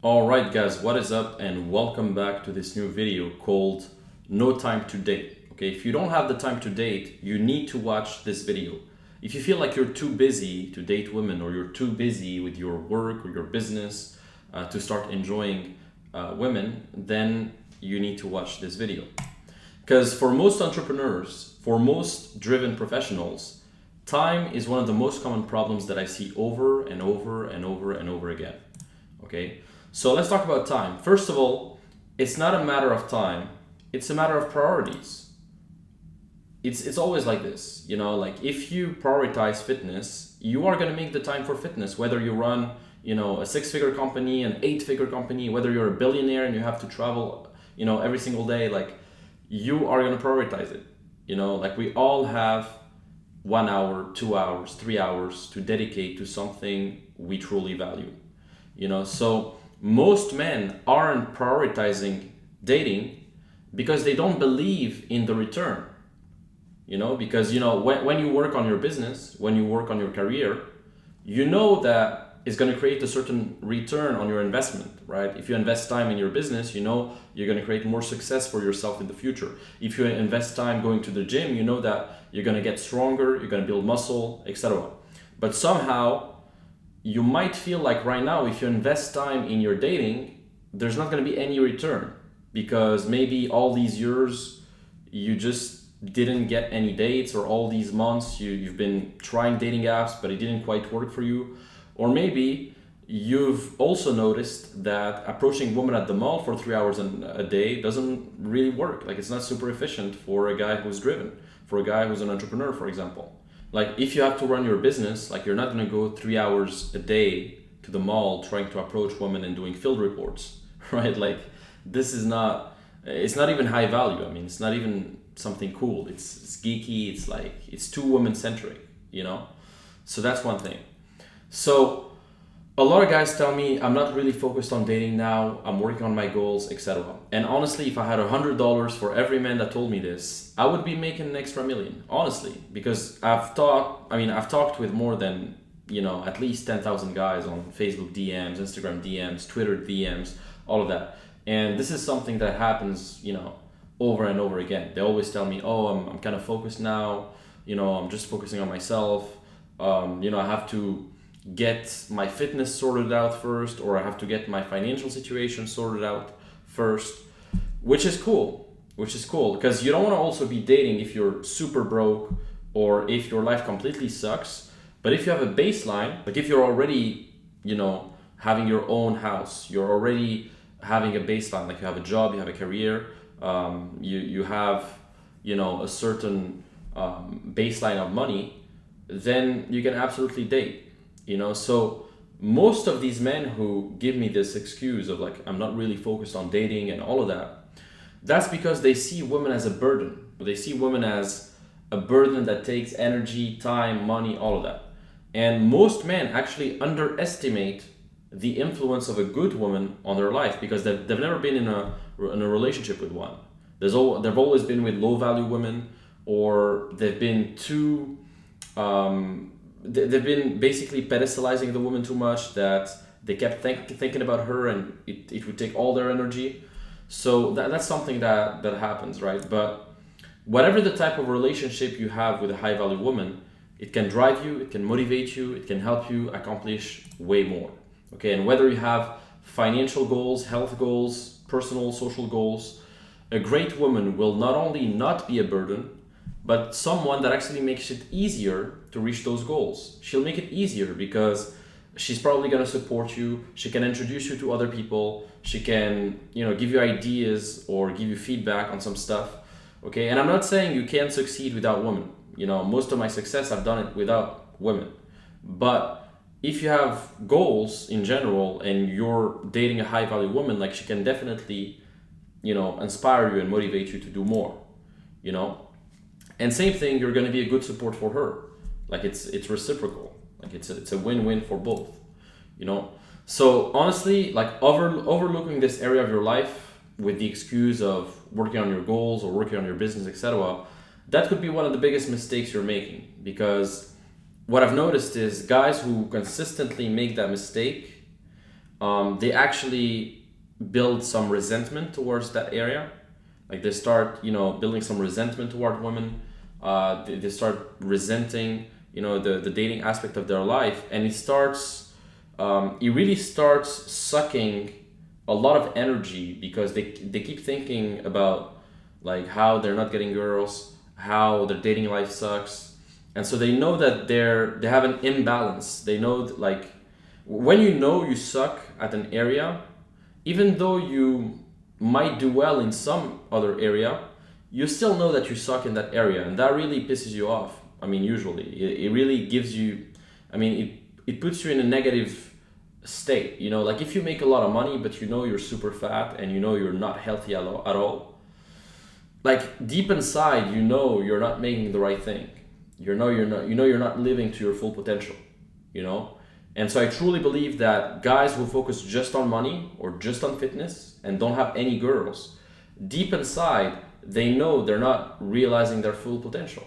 Alright guys, what is up and welcome back to this new video called No Time to Date. Okay, if you don't have the time to date, you need to watch this video. If you feel like you're too busy to date women or you're too busy with your work or your business to start enjoying women, then you need to watch this video. Because for most entrepreneurs, for most driven professionals, time is one of the most common problems that I see over and over and over and over again. Okay, so let's talk about time. First of all, it's not a matter of time, it's a matter of priorities. It's always like this, like if you prioritize fitness, you are going to make the time for fitness, whether you run, a six-figure company, an eight-figure company, whether you're a billionaire and you have to travel, every single day, like you are going to prioritize it. Like we all have 1 hour, 2 hours, 3 hours to dedicate to something we truly value. So most men aren't prioritizing dating because they don't believe in the return. Because when you work on your business, when you work on your career, that it's going to create a certain return on your investment, right? If you invest time in your business, you're going to create more success for yourself in the future. If you invest time going to the gym, that you're going to get stronger, you're going to build muscle, etc. But somehow you might feel like right now, if you invest time in your dating, there's not going to be any return because maybe all these years you just didn't get any dates, or all these months you've been trying dating apps but it didn't quite work for you. Or maybe you've also noticed that approaching women at the mall for 3 hours a day doesn't really work. Like it's not super efficient for a guy who's driven, for a guy who's an entrepreneur, for example. Like if you have to run your business, like you're not going to go 3 hours a day to the mall trying to approach women and doing field reports, right? Like this is not, it's not even high value. I mean, it's not even something cool. It's geeky. It's too women centric, So that's one thing. So a lot of guys tell me I'm not really focused on dating now, I'm working on my goals, etc. And honestly, if I had $100 for every man that told me this, I would be making an extra million, honestly, because I've talked with more than, at least 10,000 guys on Facebook DMs, Instagram DMs, Twitter DMs, all of that. And this is something that happens, over and over again. They always tell me, oh, I'm kind of focused now, I'm just focusing on myself. I have to get my fitness sorted out first, or I have to get my financial situation sorted out first, which is cool because you don't want to also be dating if you're super broke or if your life completely sucks. But if you have a baseline, like if you're already, having your own house, you're already having a baseline, like you have a job, you have a career, you have, a certain baseline of money, then you can absolutely date. So most of these men who give me this excuse of like, I'm not really focused on dating and all of that, that's because they see women as a burden. They see women as a burden that takes energy, time, money, all of that. And most men actually underestimate the influence of a good woman on their life because they've never been in a relationship with one. They've always been with low value women, or they've been too, they've been basically pedestalizing the woman too much, that they kept thinking about her and it would take all their energy. So that's something that happens, right? But whatever the type of relationship you have with a high value woman, it can drive you, it can motivate you, it can help you accomplish way more. Okay, and whether you have financial goals, health goals, personal, social goals, a great woman will not only not be a burden, but someone that actually makes it easier to reach those goals. She'll make it easier because she's probably going to support you. She can introduce you to other people. She can, give you ideas or give you feedback on some stuff. Okay, and I'm not saying you can't succeed without women. Most of my success, I've done it without women. But if you have goals in general and you're dating a high value woman, like she can definitely, inspire you and motivate you to do more, And same thing, you're going to be a good support for her. Like it's reciprocal. Like it's a win-win for both, So honestly, like overlooking this area of your life with the excuse of working on your goals or working on your business, etc., that could be one of the biggest mistakes you're making. Because what I've noticed is guys who consistently make that mistake they actually build some resentment towards that area. Like they start, building some resentment toward women. They start resenting, the dating aspect of their life, and it really starts sucking a lot of energy, because they keep thinking about like how they're not getting girls, how their dating life sucks, and so they know that they have an imbalance. They know that, like, when you suck at an area, even though you might do well in some other area, you still know that you suck in that area, and that really pisses you off. I mean, usually it really gives you, it puts you in a negative state. Like if you make a lot of money but you're super fat and you're not healthy at all, like deep inside you're not making the right thing. You're not living to your full potential. And so I truly believe that guys who focus just on money or just on fitness and don't have any girls, deep inside they know they're not realizing their full potential.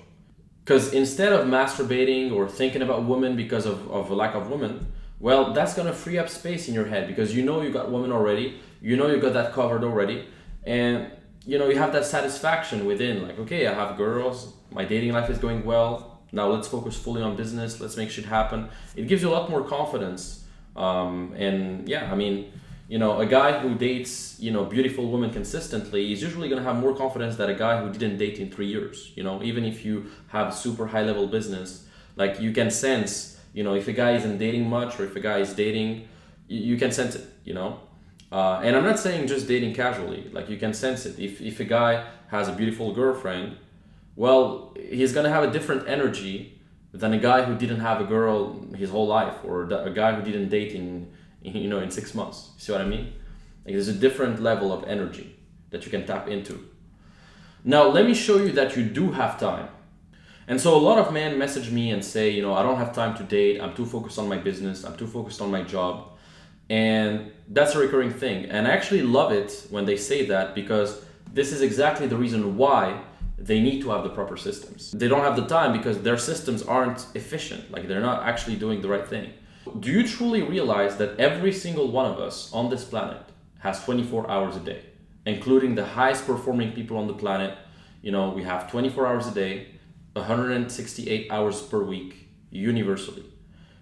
Because instead of masturbating or thinking about women because of a lack of women, well, that's gonna free up space in your head, because you got women already, you got that covered already, and you have that satisfaction within, like, okay, I have girls, my dating life is going well, now let's focus fully on business, let's make shit happen. It gives you a lot more confidence. And yeah, a guy who dates, beautiful women consistently is usually going to have more confidence than a guy who didn't date in 3 years. Even if you have super high level business, like you can sense, if a guy isn't dating much or if a guy is dating, you can sense it, and I'm not saying just dating casually, like you can sense it. If a guy has a beautiful girlfriend, well, he's going to have a different energy than a guy who didn't have a girl his whole life, or a guy who didn't date in 6 months. You see what I mean? Like there's a different level of energy that you can tap into. Now, let me show you that you do have time. And so a lot of men message me and say, I don't have time to date. I'm too focused on my business. I'm too focused on my job. And that's a recurring thing. And I actually love it when they say that, because this is exactly the reason why they need to have the proper systems. They don't have the time because their systems aren't efficient. Like they're not actually doing the right thing. Do you truly realize that every single one of us on this planet has 24 hours a day, including the highest performing people on the planet? We have 24 hours a day, 168 hours per week, universally.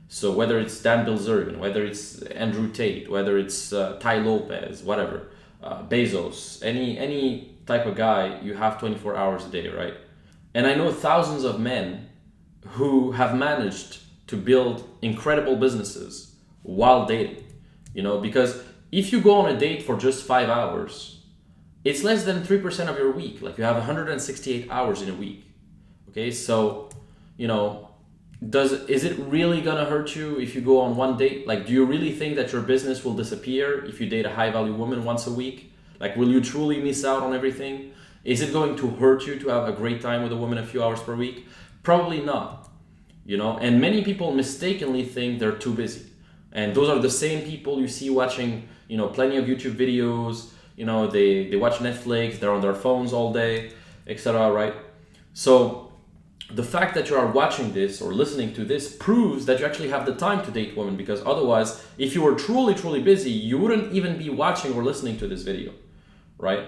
So whether it's Dan Bilzerian, whether it's Andrew Tate, whether it's Tai Lopez, whatever, Bezos, any type of guy, you have 24 hours a day, right? And I know thousands of men who have managed to build incredible businesses while dating, because if you go on a date for just 5 hours, it's less than 3% of your week. Like you have 168 hours in a week. Okay, so, is it really gonna hurt you if you go on one date? Like, do you really think that your business will disappear if you date a high value woman once a week? Like, will you truly miss out on everything? Is it going to hurt you to have a great time with a woman a few hours per week? Probably not. And many people mistakenly think they're too busy. And those are the same people you see watching, plenty of YouTube videos, they watch Netflix, they're on their phones all day, etc., right? So the fact that you are watching this or listening to this proves that you actually have the time to date women, because otherwise, if you were truly, truly busy, you wouldn't even be watching or listening to this video, right?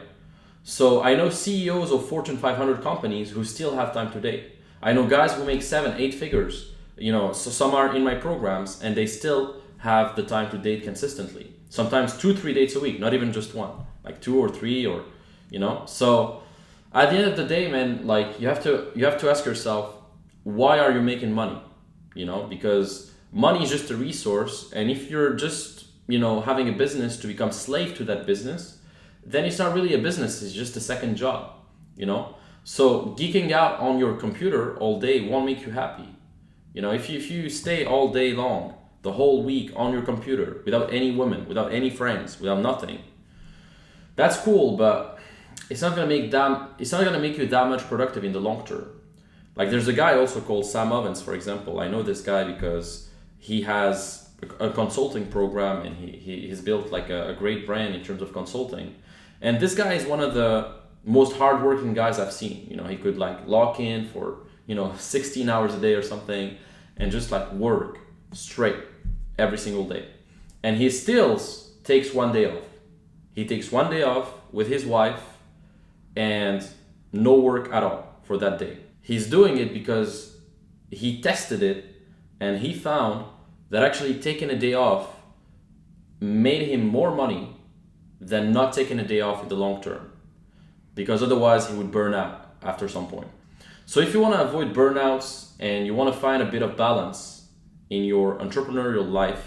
So I know CEOs of Fortune 500 companies who still have time to date. I know guys who make 7-8 figures, so some are in my programs and they still have the time to date consistently. Sometimes 2-3 dates a week, not even just one, like 2 or 3 or, so at the end of the day, man, like you have to ask yourself, why are you making money? Because money is just a resource. And if you're just, having a business to become slave to that business, then it's not really a business, it's just a second job, So geeking out on your computer all day won't make you happy. If you stay all day long, the whole week on your computer, without any women, without any friends, without nothing, that's cool, but it's not gonna make you that much productive in the long term. Like there's a guy also called Sam Ovens, for example. I know this guy because he has a consulting program and he's built like a great brand in terms of consulting. And this guy is one of the most hardworking guys I've seen. He could like lock in for 16 hours a day or something and just like work straight every single day. and he still takes 1 day off. He takes 1 day off with his wife and no work at all for that day. He's doing it because he tested it and he found that actually taking a day off made him more money than not taking a day off in the long term, because otherwise he would burn out after some point. So if you want to avoid burnouts and you want to find a bit of balance in your entrepreneurial life,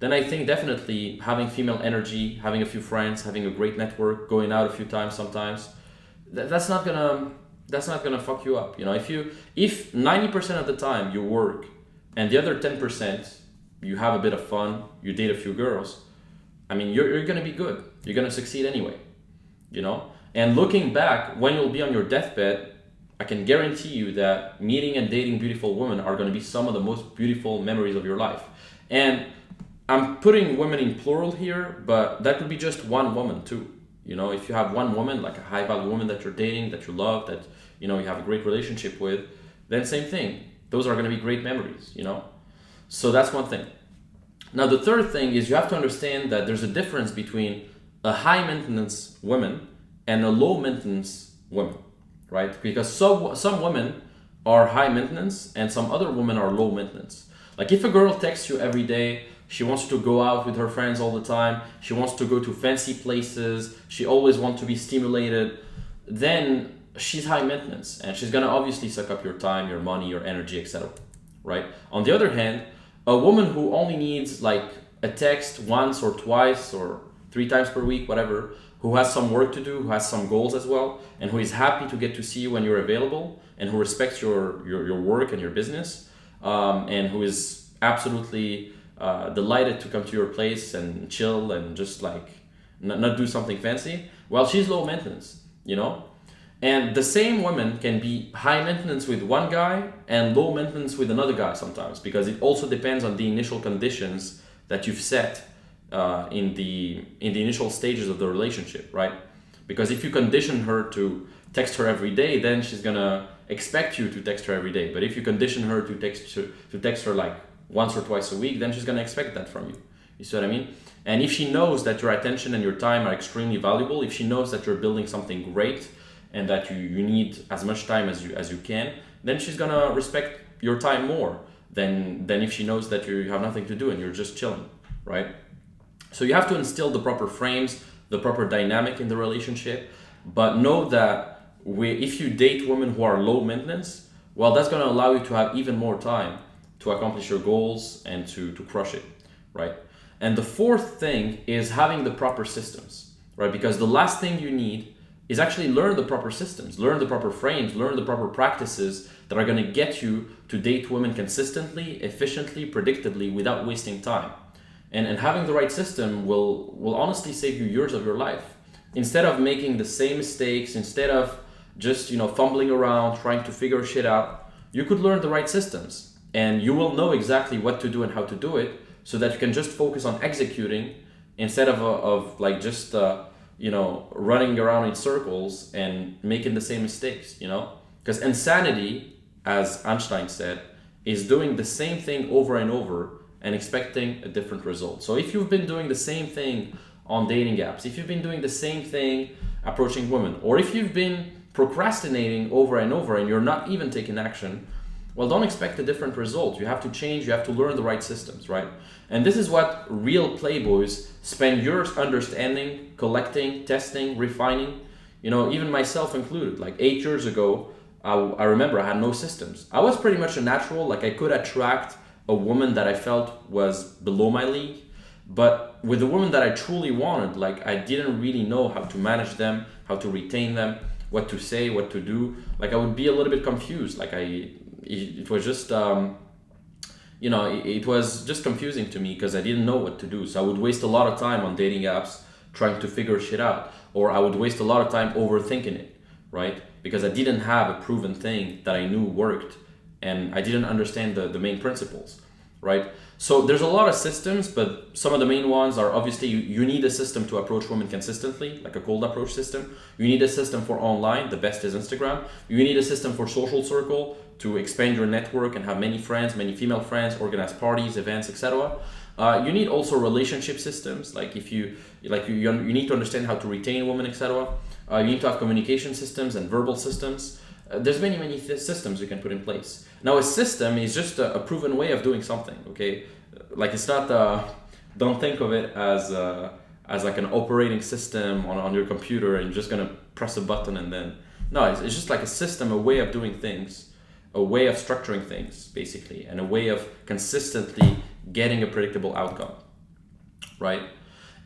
then I think definitely having female energy, having a few friends, having a great network, going out a few times sometimes, that's not gonna fuck you up. You know, if 90% of the time you work and the other 10% you have a bit of fun, you date a few girls, I mean, you're gonna be good. You're gonna succeed anyway, you know? And looking back, when you'll be on your deathbed, I can guarantee you that meeting and dating beautiful women are gonna be some of the most beautiful memories of your life. And I'm putting women in plural here, but that could be just one woman too. You know, if you have one woman, like a high value woman that you're dating, that you love, that, you know, you have a great relationship with, then same thing. Those are gonna be great memories, you know? So that's one thing. Now, the third thing is you have to understand that there's a difference between a high maintenance woman and a low maintenance woman, right? Because some women are high maintenance and some other women are low maintenance. Like if a girl texts you every day, she wants to go out with her friends all the time, she wants to go to fancy places, she always wants to be stimulated, then she's high maintenance and she's gonna obviously suck up your time, your money, your energy, etc. Right? On the other hand, a woman who only needs like a text once or twice or 3 times per week, whatever, who has some work to do, who has some goals as well, and who is happy to get to see you when you're available, and who respects your work and your business, and who is absolutely delighted to come to your place and chill and just like not do something fancy, well, she's low maintenance, you know? And the same woman can be high maintenance with one guy and low maintenance with another guy sometimes, because it also depends on the initial conditions that you've set in the initial stages of the relationship, right? Because if you condition her to text her every day, then she's gonna expect you to text her every day. But if you condition her to text her like once or twice a week, then she's gonna expect that from you. You see what I mean? And if she knows that your attention and your time are extremely valuable, if she knows that you're building something great and that you need as much time as you can, then she's gonna respect your time more than if she knows that you have nothing to do and you're just chilling, right? So you have to instill the proper frames, the proper dynamic in the relationship, but know that if you date women who are low maintenance, well, that's gonna allow you to have even more time to accomplish your goals and to crush it, right? And the fourth thing is having the proper systems, right? Because the last thing you need is actually learn the proper systems, learn the proper frames, learn the proper practices that are gonna get you to date women consistently, efficiently, predictably, without wasting time. And having the right system will honestly save you years of your life. Instead of making the same mistakes, instead of just, you know, fumbling around, trying to figure shit out, you could learn the right systems and you will know exactly what to do and how to do it, so that you can just focus on executing instead of like just, you know, running around in circles and making the same mistakes, you know? Because insanity, as Einstein said, is doing the same thing over and over and expecting a different result. So if you've been doing the same thing on dating apps, if you've been doing the same thing approaching women, or if you've been procrastinating over and over and you're not even taking action, well, don't expect a different result. You have to change, you have to learn the right systems, right? And this is what real playboys spend years understanding, collecting, testing, refining. You know, even myself included. Like 8 years ago, I remember I had no systems. I was pretty much a natural, like I could attract a woman that I felt was below my league. But with the woman that I truly wanted, like I didn't really know how to manage them, how to retain them, what to say, what to do. Like I would be a little bit confused. Like it was just, you know, it was just confusing to me because I didn't know what to do. So I would waste a lot of time on dating apps trying to figure shit out, or I would waste a lot of time overthinking it, right? Because I didn't have a proven thing that I knew worked, and I didn't understand the main principles, right? So there's a lot of systems, but some of the main ones are obviously you need a system to approach women consistently, like a cold approach system. You need a system for online, the best is Instagram. You need a system for social circle to expand your network and have many friends, many female friends, organize parties, events, etc. You need also relationship systems. Like if you need to understand how to retain women, etc. You need to have communication systems and verbal systems. There's many systems you can put in place. Now a system is just a proven way of doing something. Okay, like it's not. Don't think of it as like an operating system on your computer and you're just gonna press a button and then no. It's just like a system, a way of doing things, a way of structuring things basically, and a way of consistently getting a predictable outcome, right?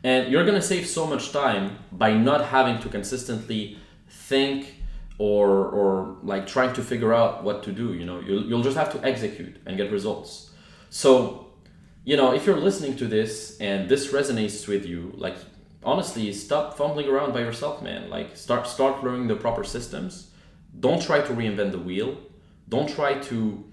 And you're gonna save so much time by not having to consistently think or like trying to figure out what to do. You know, you'll just have to execute and get results. So, you know, if you're listening to this and this resonates with you, like honestly, stop fumbling around by yourself, man. Like start learning the proper systems. Don't try to reinvent the wheel. Don't try to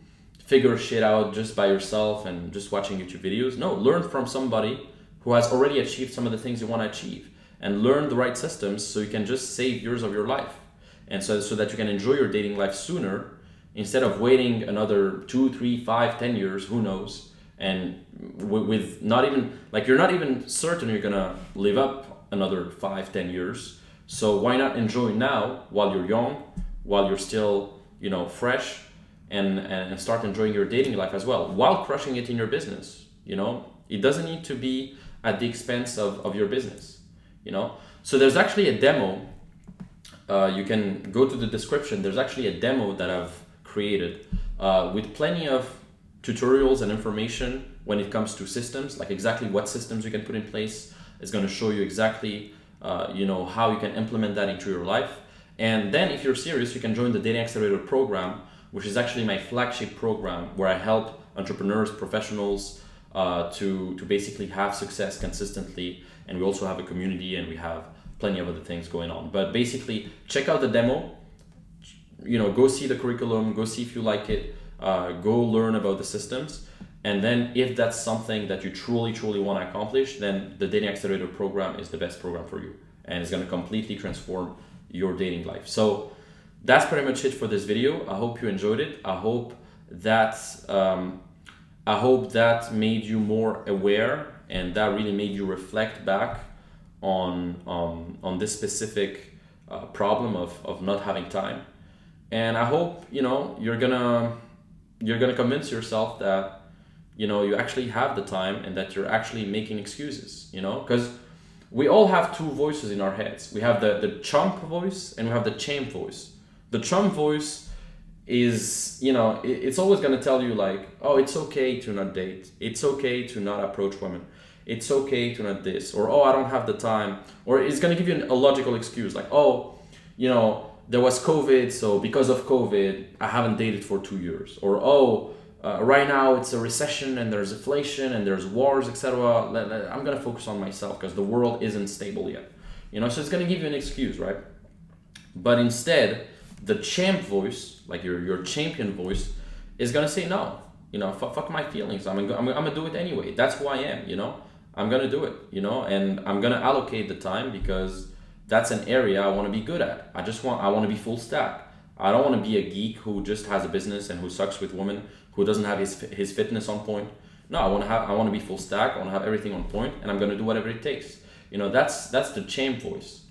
figure shit out just by yourself and just watching YouTube videos. No, learn from somebody who has already achieved some of the things you want to achieve, and learn the right systems so you can just save years of your life. And so that you can enjoy your dating life sooner instead of waiting another 2, 3, 5, 10 years, who knows, and with not even, like you're not even certain you're gonna live up another 5, 10 years. So why not enjoy now while you're young, while you're still, you know, fresh, and start enjoying your dating life as well, while crushing it in your business. You know, it doesn't need to be at the expense of your business, you know. So there's actually a demo. You can go to the description. There's actually a demo that I've created with plenty of tutorials and information when it comes to systems, like exactly what systems you can put in place. It's going to show you exactly, you know, how you can implement that into your life. And then if you're serious, you can join the Dating Accelerator program, which is actually my flagship program where I help entrepreneurs, professionals to basically have success consistently. And we also have a community and we have plenty of other things going on. But basically, check out the demo, you know, go see the curriculum, go see if you like it, go learn about the systems. And then if that's something that you truly want to accomplish, then the Dating Accelerator program is the best program for you. And it's going to completely transform your dating life. So that's pretty much it for this video. I hope you enjoyed it. I hope that made you more aware, and that really made you reflect back on this specific problem of not having time. And I hope, you know, you're gonna convince yourself that, you know, you actually have the time and that you're actually making excuses, you know, because we all have two voices in our heads. We have the chump voice and we have the champ voice. The chump voice is, you know, it's always going to tell you like, oh, it's okay to not date. It's okay to not approach women. It's okay to not this, or, oh, I don't have the time. Or it's going to give you a logical excuse like, oh, you know, there was COVID, so because of COVID, I haven't dated for 2 years. Or, oh, right now it's a recession and there's inflation and there's wars, etc. I'm going to focus on myself because the world isn't stable yet. You know, so it's going to give you an excuse, right? But instead, the champ voice, like your champion voice, is going to say, no, you know, fuck my feelings. I'm going to do it anyway. That's who I am, you know. I'm going to do it, you know, and I'm going to allocate the time because that's an area I want to be good at. I want to be full stack. I don't want to be a geek who just has a business and who sucks with women, who doesn't have his fitness on point. No, I want to be full stack. I want to have everything on point, and I'm going to do whatever it takes. You know, that's the champ voice,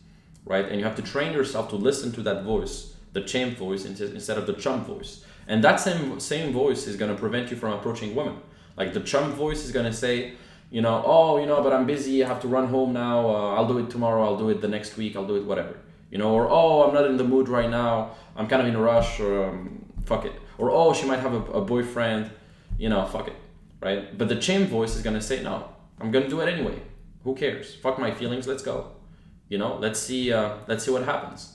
right? And you have to train yourself to listen to that voice, the champ voice, instead of the chump voice. And that same voice is going to prevent you from approaching women. Like the chump voice is going to say, you know, oh, you know, but I'm busy. I have to run home now. I'll do it tomorrow. I'll do it the next week. I'll do it whatever. You know, or, oh, I'm not in the mood right now. I'm kind of in a rush, or fuck it. Or, oh, she might have a boyfriend. You know, fuck it, right? But the champ voice is going to say, no, I'm going to do it anyway. Who cares? Fuck my feelings. Let's go. You know, let's see what happens.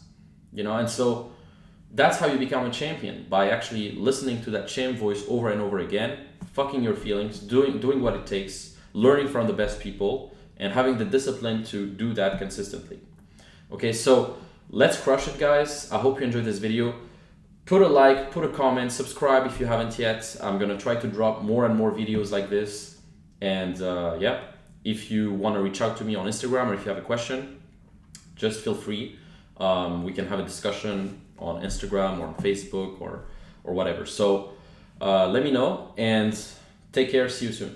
You know, and so that's how you become a champion, by actually listening to that champ voice over and over again, fucking your feelings, doing what it takes, learning from the best people, and having the discipline to do that consistently. Okay, so let's crush it, guys. I hope you enjoyed this video. Put a like, put a comment, subscribe if you haven't yet. I'm gonna try to drop more and more videos like this. And yeah, if you wanna reach out to me on Instagram, or if you have a question, just feel free. We can have a discussion on Instagram or on Facebook or whatever. So let me know, and take care. See you soon.